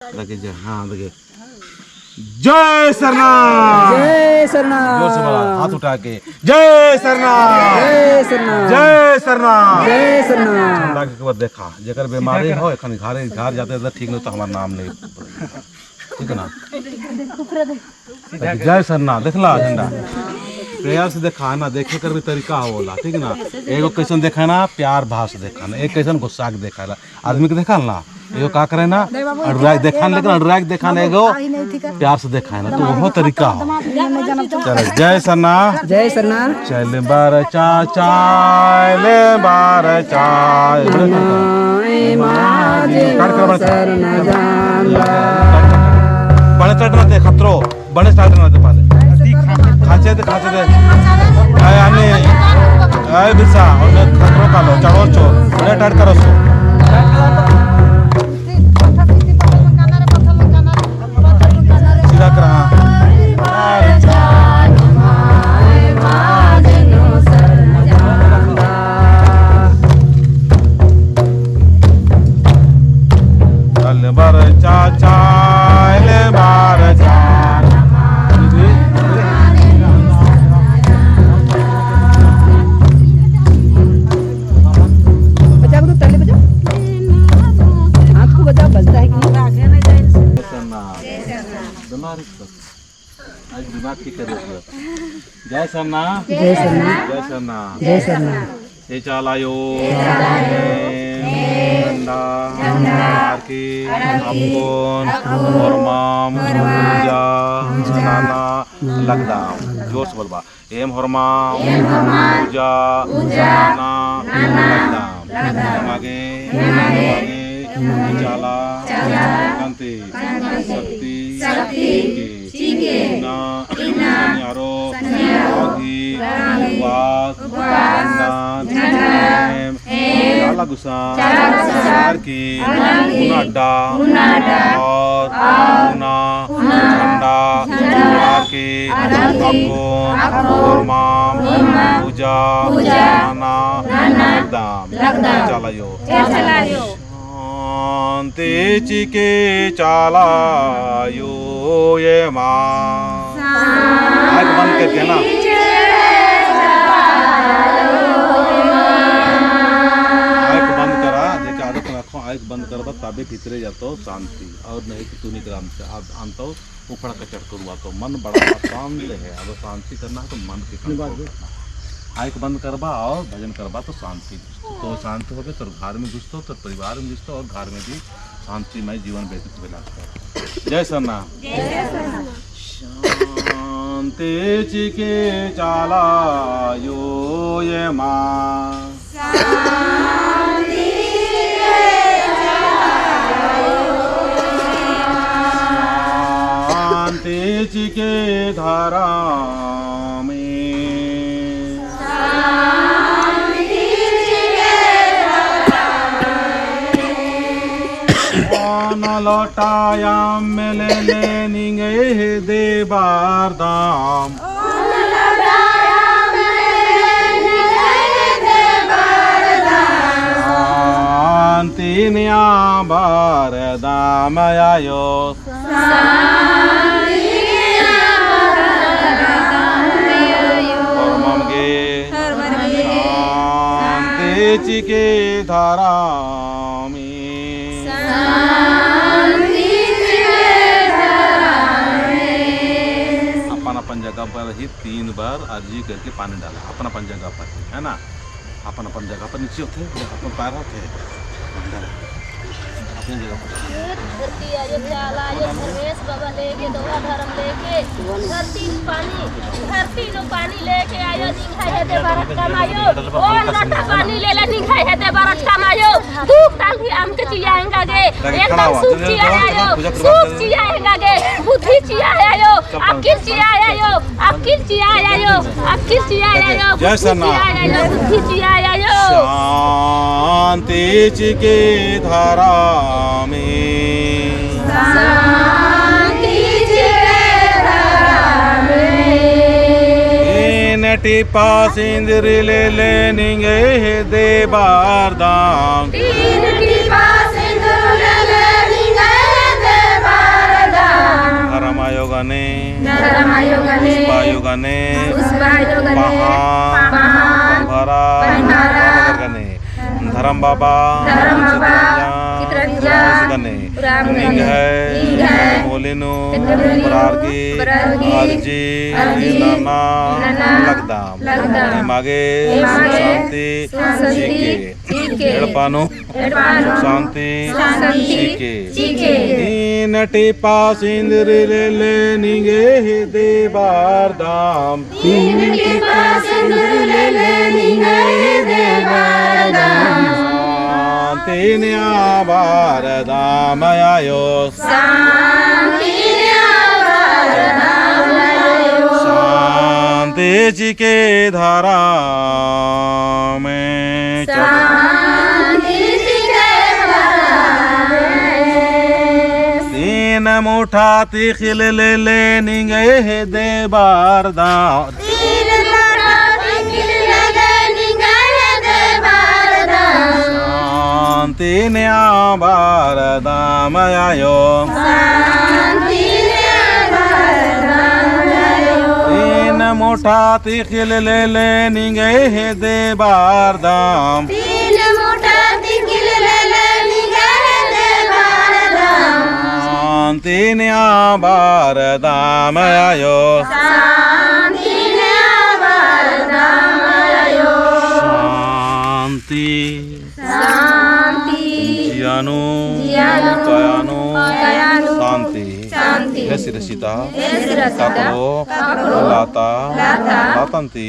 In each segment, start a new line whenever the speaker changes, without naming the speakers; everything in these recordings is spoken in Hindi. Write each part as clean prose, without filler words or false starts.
देखिए हाँ देखिए जय सरनाम
जय सरनाम
जोर से बोला हाथ उठा के जय सरनाम
जय सरनाम
जय सरनाम
जय सरनाम
ठंडा के ऊपर देखा जेकर बीमारी हो एखन घर जाते तो ठीक नहीं तो हमारा नाम नहीं ठीक है ना जय सरनाम देखला झंडा प्यार से देखा ना देखे कर भी तरीका होला ठीक है ना एगो कैसन देखा ना प्यार भाव से देखा ना एक कैसन गुस्सा के देखा ना आदमी के देखा ना एगो का करे ना अडराक देखा लेकिन अडराक देखा ना एगो प्यार से देखा है ना तो वो तरीका हो चलो जय सरनाम
जय सरनाम
चले बार चाचा ले बार चाय बड़े चढ़ना दे खतरो बड़े चढ़ना दे पहले खाचे दे आने आए बिरसा और खतरो का लो चढ़ो चो बड़े टट करो सो सीधा कर चल बार चाचा ले बार जय सरना
जय सरनाम
जय सरना
जय सरनाम
ये चालायो की अपुन और माम पूजा नाना लगदाम जोर से बोलबा एम हरमाम पूजा नाना लगदाम आगे चाला कांति शक्ति ना यारो आदि वास चाला गुस्सा की उनाडा और झंडा की अपुन माम पूजा नाना लगदाम चलायो शांति के चलायो ये माँ आँख बंद करके ना आँख बंद करा देखा आदत रखो आँख बंद करबा तबे भीतरे जातो शांति और नहीं कि तू निकल आनतो ऊपर का चढ़ करुआ तो मन बड़ा शांत है अगर शांति करना है तो मन के कंट्रोल करना आँख बंद करबा और भजन करबा तो शांति तो शांति हो गए तो घर में घुसतो तो परिवार में घुसतो और घर में भी शांतिमय जीवन व्यतीत हो जाता है जय सरना शांति चिके चाला यो ये माँ शांति चिके धारा लौटाया मिले निगे दे बार दाम शांतिनिया बार दाम आयो शांति चिके धारा अपन जगह पर ही 3 बार अर्जी करके पानी डाला अपन जगह पर है ना अपन जगह पर नीचे होते अपन पैर होते अपनी जगह पर
धरती आयो चाला आयो धर्मेश बाबा लेके दोवा धर्म लेके धरती नो पानी लेके आयो दिखाई है दे बारत कमायो ओ नटा पानी लेला दिखाई है दे बारत कमायो दुख ताल भी आम के चियाएंगा गे एकदम सुख चियाएंगा गे बुद्धि चियाएयो अकिल चियाएयो
जय सरनाम
बुद्धि चियाएयो
शांति चिके धारा में नटी पास इंद्र ले लेंगे दे बार दाम
तीन की पास इंद्र ले लेंगे दे
गने
पुष्पायो गने
पंभरा गने धर्म बाबा गने निंग है मोलिनो प्रार्गी अर्जी नाना लगदाम मागे शांति सीके एड़पानो शांति सीके तीन टीपा सिंदूर ले ले निगे दे बार दाम
तीन टीपा सिंदूर ले ले निगे दे बार दाम
शांति न्याबार दाम आयो शांति जी के धारा में तीन मुठा तिखिल ले ले निगे दे बार दाम शांति न्याबार दाम आयो तीन मुठा तिखिल ले ले निगे दे बार दाम शांति न्याबार दाम आयो शांति जियानो कायानो शांति हे सिरसिता काकरो लाता लातंती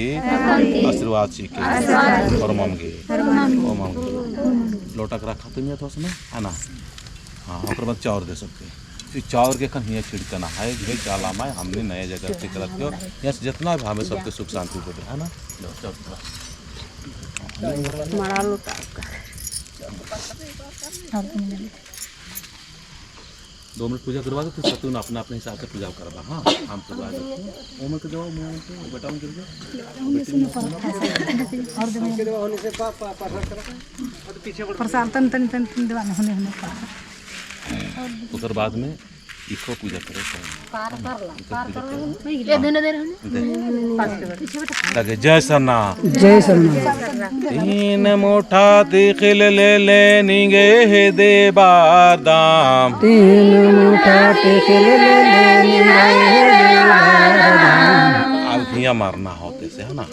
आशीर्वाद सीखे और ममगे ओ ममगे लोटक रखा तो नहीं था उसमें है ना। हाँ और बाद चाउर दे सकते फिर चाउर के खन हियाँ छिड़कना है भाई चाला माए हमने नए जगह ठीक रखते हो यहाँ से जितना भी हमें सबके सुख शांति दे है ना।
मरा लोटा
2 मिनट पूजा करवा दो तो सतुन अपना अपने हिसाब से पूजा करवा। हाँ हम करवा देते ओमर के जाओ मैं बेटा उनके
प्रसाद तन तन तन दीवाना होने होने
उधर बाद में इको पूजा करे लगे जय सरना
जय सरना
तीन मुठा तिखिल ले ले निगे दे बार दाम
तीन मुठा तिखिल ले ले
अब हिया मारना होते से है ना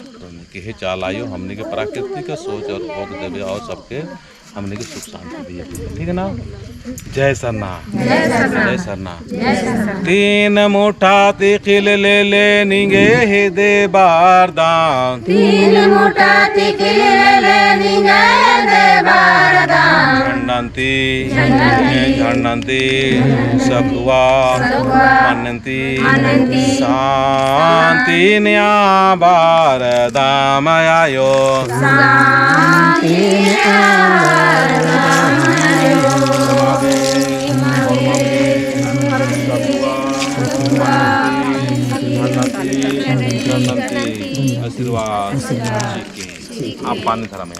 कि हे चाल आयो हमने के प्राकृतिक सोच और भोग देवे और सबके हमने की सुख शांति दिए ठीक है ना। जय सरना जय सरना तीन मुठा तिखिल ले ले निगे दे बार दाम
तीन मुठा तिखिल ले ले निगे दे बार दाम
झंडंती झंडंती सखुआ मनंती शांति न्याबार दाम आयो आशीर्वाद आप पानी धरा में